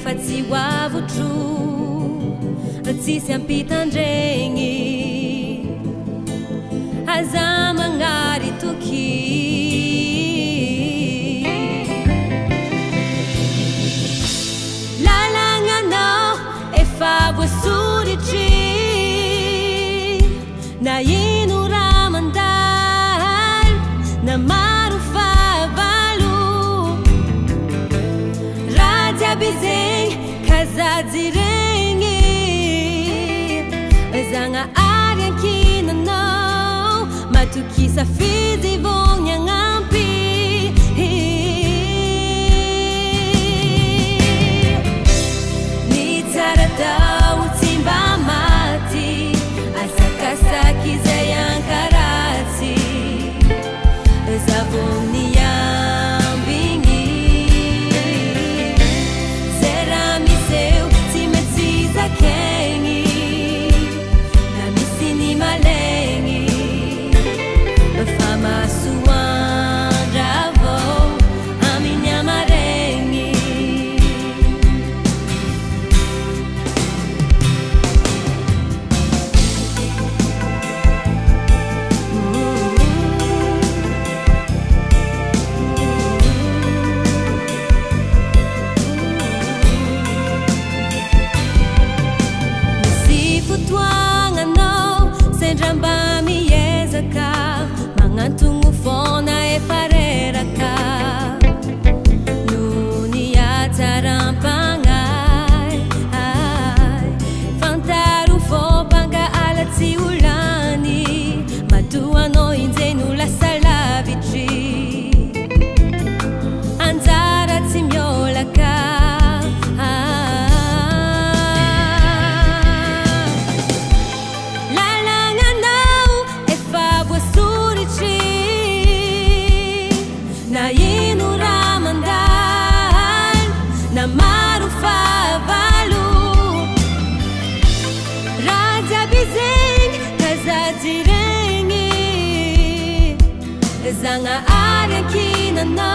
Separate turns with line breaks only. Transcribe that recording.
efa tsy hoavotro tsisy ampitandregny aza magnary toky lalagnagnao efa voasoritry na ino raha mandalo na maro favalo raha jiaby zegny kazajiregny Zagnahary ankinanao matokisa fidy vogny agnampy ny tsara tao tsy mba maty asakasaky zay ankaratsy zavogny ambigny zay raha miseo tsy maintsy zakegny magnantogno fona efa reraka nony atsaram-pagnay fantaro fômpanga alatsy olany matoanao injeno lasa lavitry anjara tsy miolaka na ino raha mandalo na maro favalo raha jiaby zegny kazajiregny Zagnahary ankinanao